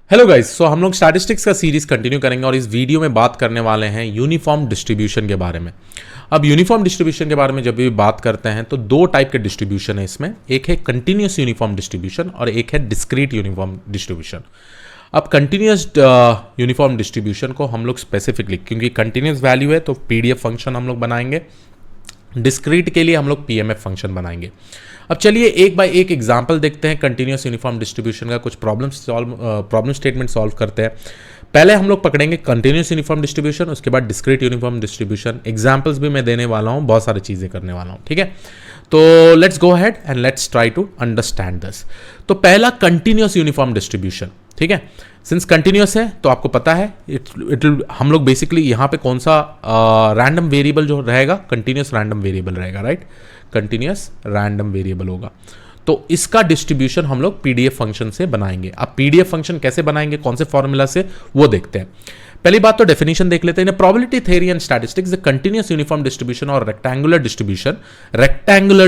Hello guys, सो हम लोग statistics का सीरीज कंटिन्यू करेंगे और इस वीडियो में बात करने वाले हैं यूनिफॉर्म डिस्ट्रीब्यूशन के बारे में। अब यूनिफॉर्म डिस्ट्रीब्यूशन के बारे में जब भी बात करते हैं तो दो टाइप के डिस्ट्रीब्यूशन है इसमें, एक है कंटिन्यूस यूनिफॉर्म डिस्ट्रीब्यूशन और एक है डिस्क्रीट यूनिफॉर्म डिस्ट्रीब्यूशन। अब कंटिन्यूस यूनिफॉर्म डिस्ट्रीब्यूशन को हम लोग स्पेसिफिकली, क्योंकि कंटिन्यूस वैल्यू है तो पीडीएफ फंक्शन हम लोग बनाएंगे, डिस्क्रीट के लिए हम लोग पीएमएफ फंक्शन बनाएंगे। अब चलिए एक बाय एक एग्जांपल देखते हैं कंटिन्यूस यूनिफॉर्म डिस्ट्रीब्यूशन का, कुछ प्रॉब्लम स्टेटमेंट सॉल्व करते हैं। पहले हम लोग पकड़ेंगे कंटिन्यूस यूनिफॉर्म डिस्ट्रीब्यूशन, उसके बाद डिस्क्रीट यूनिफॉर्म डिस्ट्रीब्यूशन। एग्जांपल्स भी मैं देने वाला हूं, बहुत सारी चीजें करने वाला हूं, ठीक है। तो let's go ahead and let's try to understand this. तो पहला कंटिन्यूस यूनिफॉर्म डिस्ट्रीब्यूशन, ठीक है। सिंस कंटिन्यूस है तो आपको पता है हम लोग बेसिकली यहाँ पे कौन सा रैंडम वेरिएबल जो रहेगा, कंटिन्यूस रैंडम वेरिएबल रहेगा, राइट। कंटिन्यूस रैंडम वेरिएबल होगा, तो इसका डिस्ट्रीब्यूशन हम लोग पीडीएफ फंक्शन से बनाएंगे। अब पीडीएफ फंक्शन कैसे बनाएंगे, कौन से फॉर्मूला से, वो देखते हैं। पहली बात तो डेफिनेशन देख लेते हैं। Probability theory and statistics, the continuous uniform distribution और रेक्टेंगुलर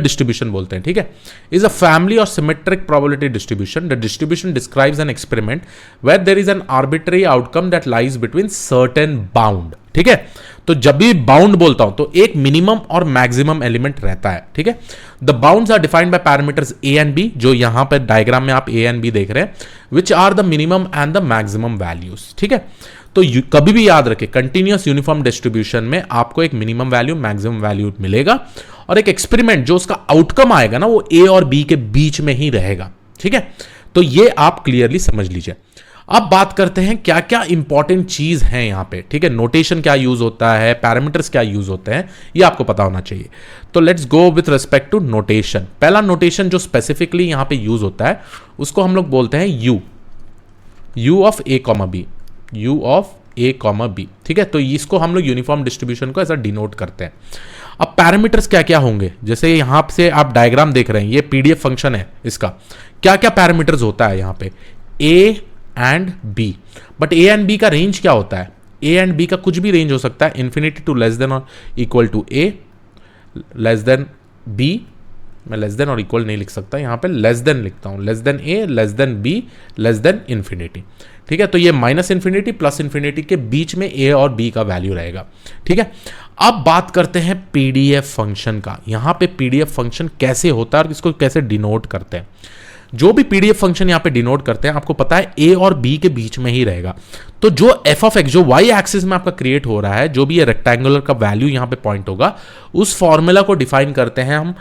डिस्ट्रीब्यूशन बोलते हैं, ठीक है, इज अ फैमिली और symmetric probability distribution. The distribution describes an experiment where there is an arbitrary outcome that lies between certain bound, ठीक है। तो जब भी बाउंड बोलता हूं तो एक मिनिमम और मैक्सिमम एलिमेंट रहता है, ठीक है। The bounds are defined by parameters a and b, जो यहां पर डायग्राम में आप ए एंड बी देख रहे हैं, which are the minimum and the maximum values, ठीक है। तो कभी भी याद रखें, कंटिन्यूस यूनिफॉर्म डिस्ट्रीब्यूशन में आपको एक मिनिमम वैल्यू मैक्सिमम वैल्यू मिलेगा और एक एक्सपेरिमेंट जो उसका आउटकम आएगा ना, वो ए और बी के बीच में ही रहेगा, ठीक है। तो ये आप क्लियरली समझ लीजिए। अब बात करते हैं क्या क्या इंपॉर्टेंट चीज है यहां पे, ठीक है। नोटेशन क्या यूज होता है, पैरामीटर्स क्या यूज होते हैं, ये आपको पता होना चाहिए। तो let's go with respect to notation. पहला नोटेशन जो स्पेसिफिकली यहां पे यूज होता है उसको हम लोग बोलते हैं U of a comma b, U of a comma b, ठीक है। तो इसको हम लोग यूनिफॉर्म डिस्ट्रीब्यूशन को ऐसा डिनोट करते हैं। अब पैरामीटर्स क्या क्या होंगे, जैसे यहां से आप डायग्राम देख रहे हैं, ये पीडीएफ फंक्शन है, इसका क्या क्या पैरामीटर्स होता है यहां पे, a and b. But a and b का रेंज क्या होता है, ए एंड बी का कुछ भी रेंज हो सकता है, इन्फिनिटी टू लेस देन और equal to A, less than B, मैं लेस देन और इक्वल नहीं लिख सकता, यहां पे लेस देन लिखता हूं, less than A, less than B, less than infinity, ठीक है। तो ये माइनस इन्फिनिटी प्लस इन्फिनिटी के बीच में ए और बी का वैल्यू रहेगा, ठीक है। अब बात करते हैं पीडीएफ फंक्शन का। यहां पे पीडीएफ फंक्शन कैसे होता है और इसको कैसे डिनोट करते हैं। जो भी पीडीएफ फंक्शन यहां पे डिनोट करते हैं, आपको पता है ए और बी के बीच में ही रहेगा। तो जो एफ ऑफ एक्स जो वाई एक्सिस में आपका क्रिएट हो रहा है, जो भी ये रेक्टेंगुलर का वैल्यू यहां पे पॉइंट होगा, उस फॉर्मूला को डिफाइन करते हैं हम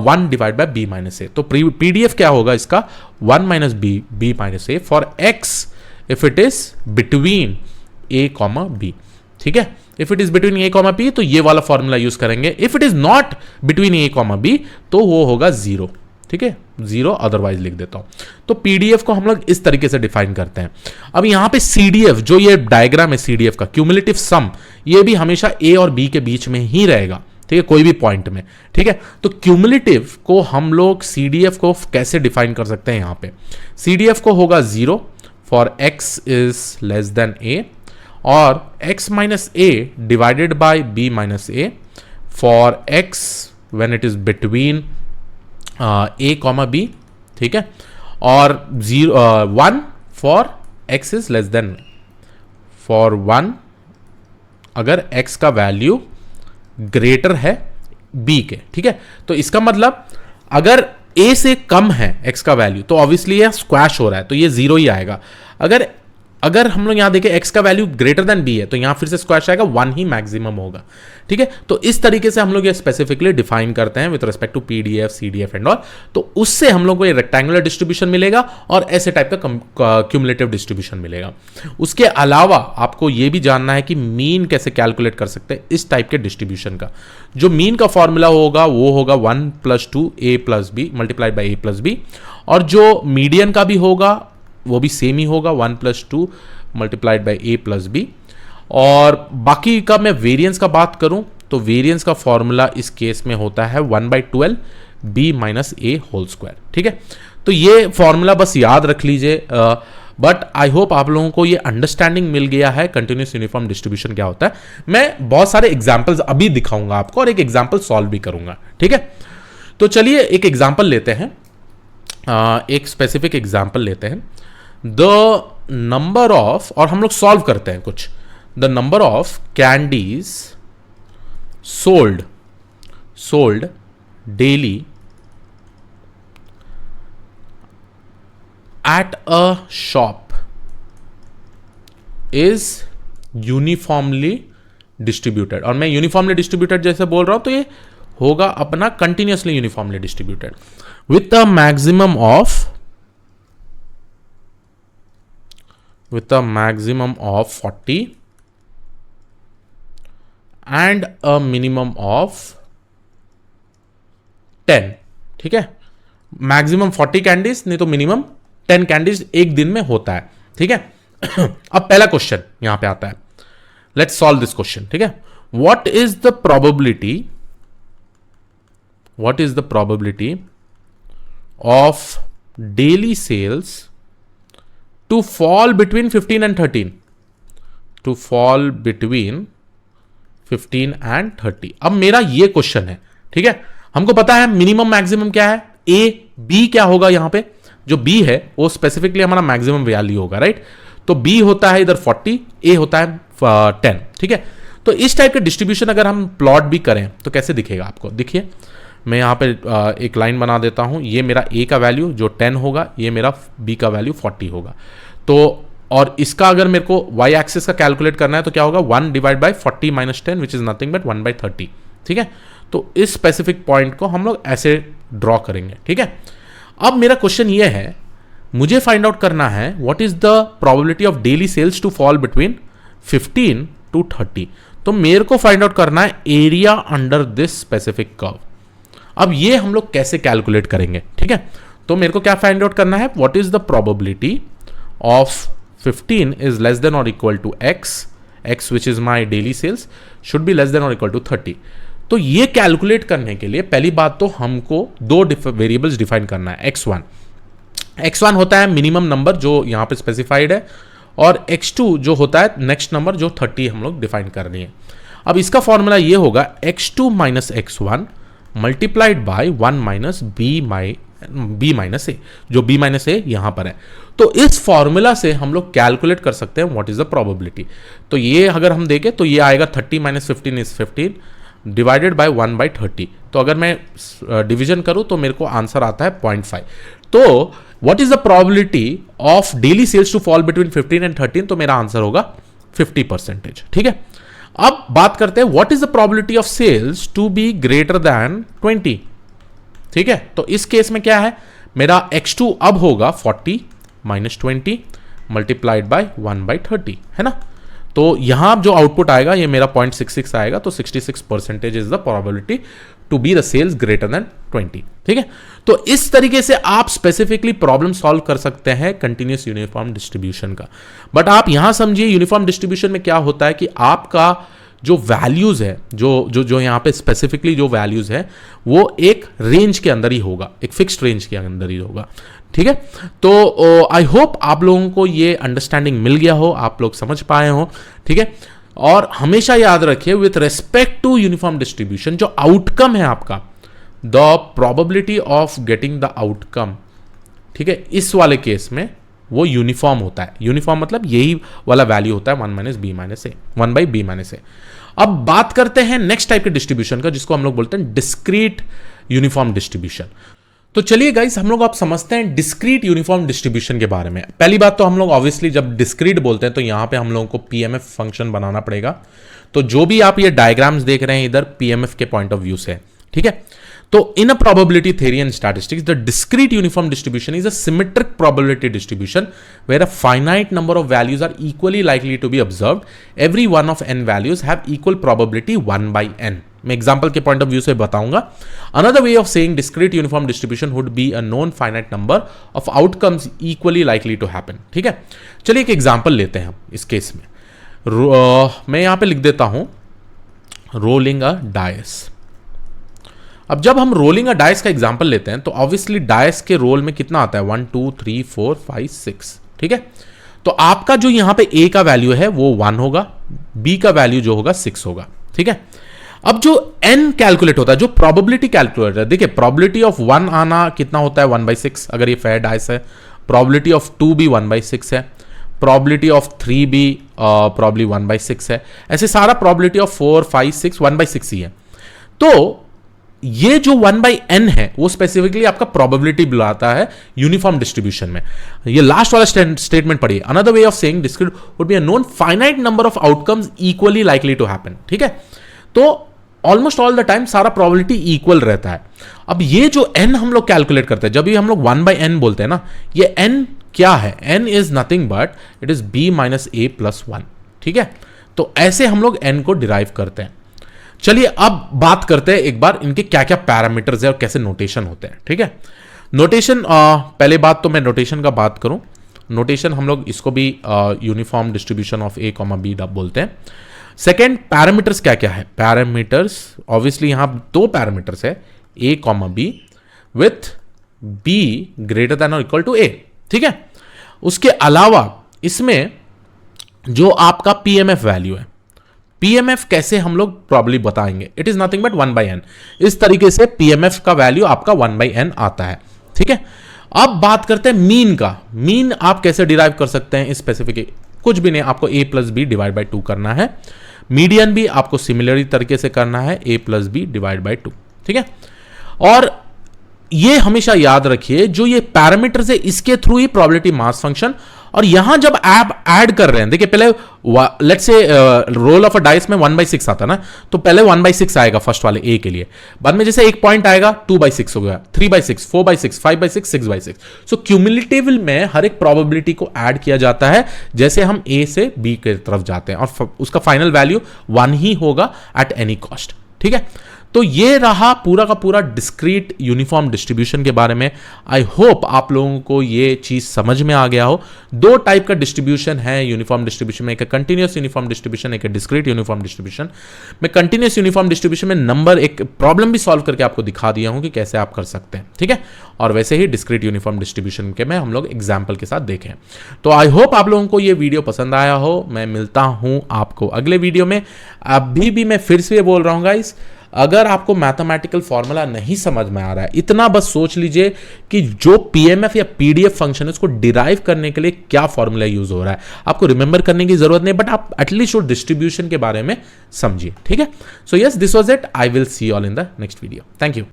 1 divide by b minus a. तो पीडीएफ क्या होगा इसका, 1 minus b minus a for x if it is between a comma b, ठीक है। If it is between a comma b तो ये वाला फॉर्मूला यूज करेंगे। If it is not between a comma b तो वो होगा 0, ठीक है, 0 अदरवाइज लिख देता हूं। तो पीडीएफ को हम लोग इस तरीके से डिफाइन करते हैं। अब यहां पे सीडीएफ, जो ये डायग्राम है सीडीएफ का, क्यूमुलेटिव सम, ये भी हमेशा ए और बी के बीच में ही रहेगा, ठीक है, कोई भी पॉइंट में, ठीक है। तो क्यूमुलेटिव को हम लोग सीडीएफ को कैसे डिफाइन कर सकते हैं, यहां पे सीडीएफ को होगा 0 for x is less than a और x minus a divided by b minus a for x when it is between a comma b, ठीक है, और 1 for x is less than, for 1 अगर x का value greater है b के, ठीक है। तो इसका मतलब अगर a से कम है x का वैल्यू तो ऑब्वियसली ये स्क्वैश हो रहा है, तो ये 0 ही आएगा। अगर हम लोग यहां देखें x का वैल्यू ग्रेटर देन b है तो यहां फिर से स्क्वैश आएगा, 1 ही मैक्सिमम होगा, ठीक है। तो इस तरीके से हम लोग ये स्पेसिफिकली डिफाइन करते हैं with respect to PDF, CDF and all. तो उससे हम लोग को ये रेक्टेंगुलर डिस्ट्रीब्यूशन मिलेगा और ऐसे टाइप का क्यूमुलेटिव डिस्ट्रीब्यूशन मिलेगा। उसके अलावा आपको ये भी जानना है कि मीन कैसे कैलकुलेट कर सकते हैं इस टाइप के डिस्ट्रीब्यूशन का। जो मीन का फॉर्मूला होगा वो होगा 1 + 2 a + b multiplied by a + b, और जो मीडियन का भी होगा वो भी सेम ही होगा, 1 + 2 मल्टीप्लाइड बाई a + b। और बाकी का मैं वेरिएंस का बात करूं तो वेरिएंस का फॉर्मूला इस केस में होता है 1/12 b minus a whole square, ठीक है। तो ये फॉर्मूला बस याद रख लीजिए। बट आई होप आप लोगों को ये अंडरस्टैंडिंग मिल गया है कंटिन्यूस यूनिफॉर्म डिस्ट्रीब्यूशन क्या होता है। मैं बहुत सारे एग्जाम्पल्स अभी दिखाऊंगा आपको और एक एग्जाम्पल सॉल्व भी करूंगा, ठीक है। तो चलिए एक एग्जाम्पल लेते हैं, एक स्पेसिफिक एग्जाम्पल लेते हैं। द नंबर ऑफ, और हम लोग सॉल्व करते हैं कुछ, the number of candies sold daily at a shop is uniformly distributed. और मैं यूनिफॉर्मली डिस्ट्रीब्यूटेड जैसे बोल रहा हूं तो ये होगा अपना continuously uniformly distributed with a maximum of 40 and a minimum of 10। ठीक है, मैक्सिमम 40 कैंडीज, नहीं तो मिनिमम 10 कैंडीज एक दिन में होता है। ठीक है, अब पहला क्वेश्चन यहां पे आता है, लेट्स सॉल्व दिस क्वेश्चन। ठीक है, what is the probability of daily sales to fall between 15 and 13, to fall between 15 and 30। अब मेरा ये क्वेश्चन है, ठीक है, हमको पता है मिनिमम मैक्सिमम क्या है, ए बी क्या होगा, यहां पे जो बी है वो स्पेसिफिकली हमारा मैक्सिमम वैल्यू होगा, राइट। तो बी होता है इधर 40, ए होता है 10। ठीक है, तो इस टाइप के डिस्ट्रीब्यूशन अगर हम प्लॉट भी करें तो कैसे दिखेगा आपको, देखिए मैं यहां पे एक लाइन बना देता हूं, ये मेरा ए का वैल्यू जो 10 होगा, ये मेरा बी का वैल्यू 40 होगा। तो और इसका अगर मेरे को वाई एक्सिस का कैलकुलेट करना है तो क्या होगा, 1 divide by 40 minus 10 which is nothing but 1 by 30। ठीक है, तो इस स्पेसिफिक पॉइंट को हम लोग ऐसे ड्रॉ करेंगे। ठीक है, अब मेरा क्वेश्चन ये है, मुझे फाइंड आउट करना है what is the probability of daily sales to fall between 15 to 30। तो मेरे को फाइंड आउट करना है area under this specific curve. अब ये हम लोग कैसे कैलकुलेट करेंगे, ठीक है, तो मेरे को क्या फाइंड आउट करना है, what is the probability of 15 is less than or equal to x which is my daily sales should be less than or equal to 30। तो ये कैलकुलेट करने के लिए पहली बात तो हमको दो वेरिएबल्स डिफाइन करना है। x1 होता है मिनिमम नंबर जो यहां पे स्पेसिफाइड है, और x2 जो होता है नेक्स्ट नंबर जो 30 हम लोग डिफाइन करनी है। अब इसका फॉर्मूला ये होगा x2 minus x1 multiplied by 1 minus b minus a, जो बी माइनस ए यहां पर है। तो इस फॉर्मूला से हम लोग कैलकुलेट कर सकते हैं व्हाट इज द प्रोबेबिलिटी। तो ये अगर हम देखें तो ये आएगा 30 minus 15 is 15 divided by 1 by 30। तो अगर मैं डिवीजन करूं तो मेरे को आंसर आता है 0.5। तो what is the probability of daily sales to fall between 15 and 13, तो मेरा आंसर होगा 50%। ठीक है, अब बात करते हैं what is the probability of sales to be greater than 20। ठीक है, तो इस केस में क्या है, मेरा x2 अब होगा 40 माइनस 20 मल्टीप्लाइड बाय 1 बाई 30, है ना। तो यहां जो आउटपुट आएगा ये मेरा 0.66 आएगा। तो 66% is the probability to be the sales greater than 20। ठीक है, तो इस तरीके से आप स्पेसिफिकली प्रॉब्लम सॉल्व कर सकते हैं कंटिन्यूअस यूनिफॉर्म डिस्ट्रीब्यूशन का। बट आप यहां समझिए यूनिफॉर्म डिस्ट्रीब्यूशन में क्या होता है कि आपका जो वैल्यूज है, जो यहाँ पे स्पेसिफिकली जो वैल्यूज है वो एक रेंज के अंदर ही होगा, एक फिक्स्ड रेंज के अंदर ही होगा। ठीक है, तो आई होप आप लोगों को ये अंडरस्टैंडिंग मिल गया हो, आप लोग समझ पाए हो। ठीक है, और हमेशा याद रखिए with respect to uniform distribution जो आउटकम है आपका, the probability of getting the outcome, ठीक है, इस वाले केस में वो यूनिफॉर्म होता है। यूनिफॉर्म मतलब यही वाला वैल्यू होता है 1 minus b minus a, 1 by b minus a. अब बात करते हैं नेक्स्ट टाइप के डिस्ट्रीब्यूशन का, जिसको हम लोग बोलते हैं डिस्क्रीट यूनिफॉर्म डिस्ट्रीब्यूशन। तो चलिए गाइस, हम लोग आप समझते हैं डिस्क्रीट यूनिफॉर्म डिस्ट्रीब्यूशन के बारे में। पहली बात तो हम लोग ऑब्वियसली जब डिस्क्रीट बोलते हैं तो यहां पे हम लोगों को पीएमएफ फंक्शन बनाना पड़ेगा। तो जो भी आप ये डायग्राम्स देख रहे हैं इधर पीएमएफ के पॉइंट ऑफ व्यू से, ठीक है। तो in a probability theory and statistics, the discrete uniform distribution is a symmetric probability distribution where a finite number of values are equally likely to be observed. Every one of n values have equal probability 1 by n. मैं example के point of view से बताऊंगा। Another way of saying discrete uniform distribution would be a known finite number of outcomes equally likely to happen. ठीक है, चलिए एक example लेते हैं हम इस केस में। मैं यहां पे लिख देता हूं रोलिंग अ डायस। अब जब हम रोलिंग अ डाइस का एग्जांपल लेते हैं तो ऑब्वियसली डाइस के रोल में कितना आता है 1 2 3 4 5 6। ठीक है, तो आपका जो यहां पे ए का वैल्यू है वो 1 होगा, बी का वैल्यू जो होगा 6 होगा। ठीक है, अब जो एन कैलकुलेट होता है, जो प्रोबेबिलिटी कैलकुलेट है, देखिए प्रोबेबिलिटी ऑफ 1 आना कितना होता है 1/6 अगर ये फेयर डाइस है, प्रोबेबिलिटी ऑफ 2 भी 1/6 है, प्रोबेबिलिटी ऑफ 3 भी प्रॉब्ली 1/6 है, ऐसे सारा प्रोबेबिलिटी ऑफ 4, 5, 6 1/6 ही है। तो ये जो 1/n है वो स्पेसिफिकली आपका प्रोबेबिलिटी बुलाता है यूनिफॉर्म डिस्ट्रीब्यूशन में। ये लास्ट वाला स्टेटमेंट पढ़िए, another way of saying discrete would be a known finite number of outcomes equally likely to happen. ठीक है, तो ऑलमोस्ट ऑल द टाइम सारा प्रोबेबिलिटी इक्वल रहता है। अब ये जो n हम लोग कैलकुलेट करते हैं, जब भी हम लोग 1/n बोलते हैं ना, ये n क्या है? n is nothing but it is b minus a plus 1। ठीक है, तो ऐसे हम लोग n को डिराइव करते हैं। चलिए अब बात करते हैं एक बार इनके क्या क्या पैरामीटर्स है और कैसे नोटेशन होते हैं। ठीक है, नोटेशन, पहले बात तो मैं नोटेशन का बात करूं। नोटेशन हम लोग इसको भी uniform distribution of a, b बोलते हैं। सेकेंड, पैरामीटर्स क्या क्या है? पैरामीटर्स ऑब्वियसली यहां 2 पैरामीटर्स है, a, b with b greater than और इक्वल टू a। ठीक है, उसके अलावा इसमें जो आपका पीएमएफ वैल्यू है, पीएमएफ कैसे हम लोग प्रॉब्ली बताएंगे, it is nothing but 1/n। इस तरीके से पीएमएफ का वैल्यू आपका 1/n आता है। ठीक है, अब बात करते हैं मीन का। मीन आप कैसे डिराइव कर सकते हैं? स्पेसिफिक कुछ भी नहीं, आपको a plus b divide by 2 करना है। मीडियन भी आपको सिमिलर तरीके से करना है, a plus b divide by 2। ठीक है, और ये हमेशा याद रखिए, जो ये पैरामीटर्स है इसके थ्रू ही प्रोबेबिलिटी मास फंक्शन, और यहां जब आप ऐड कर रहे हैं, देखिए पहले let's say role of a dice में 1/6 आता ना, तो पहले 1/6 आएगा फर्स्ट वाले a के लिए, बाद में जैसे एक पॉइंट आएगा 2/6 हो गया, 3/6, 4/6, 5/6, 6/6। सो क्यूमुलेटिव में हर एक प्रोबेबिलिटी को ऐड किया जाता है जैसे हम a से b की तरफ जाते हैं, और उसका फाइनल वैल्यू 1 ही होगा एट एनी कॉस्ट। ठीक है, तो ये रहा पूरा का पूरा डिस्क्रीट यूनिफॉर्म डिस्ट्रीब्यूशन के बारे में। आई होप आप लोगों को ये चीज समझ में आ गया हो। 2 टाइप का डिस्ट्रीब्यूशन है यूनिफॉर्म डिस्ट्रीब्यूशन में, एक कंटिन्यूअस यूनिफॉर्म डिस्ट्रीब्यूशन, एक डिस्क्रीट यूनिफॉर्म डिस्ट्रीब्यूशन। मैं कंटिन्यूअस यूनिफॉर्म डिस्ट्रीब्यूशन में नंबर एक प्रॉब्लम भी सॉल्व करके आपको दिखा दिया हूं कि कैसे आप कर सकते हैं। ठीक है, और वैसे ही डिस्क्रीट यूनिफॉर्म डिस्ट्रीब्यूशन के में हम लोग एग्जाम्पल के साथ देखें। तो आई होप आप लोगों को ये वीडियो पसंद आया हो। मैं मिलता हूं आपको अगले वीडियो में। अभी भी मैं फिर से बोल रहा हूं गाइस, अगर आपको मैथमेटिकल फॉर्मूला नहीं समझ में आ रहा है, इतना बस सोच लीजिए कि जो पीएमएफ या पीडीएफ फंक्शन है उसको डिराइव करने के लिए क्या फॉर्मूला यूज हो रहा है, आपको रिमेंबर करने की जरूरत नहीं, बट आप एटलीस्ट वो डिस्ट्रीब्यूशन के बारे में समझिए। ठीक है, so yes, this was it. I will see you all in the next video. Thank you.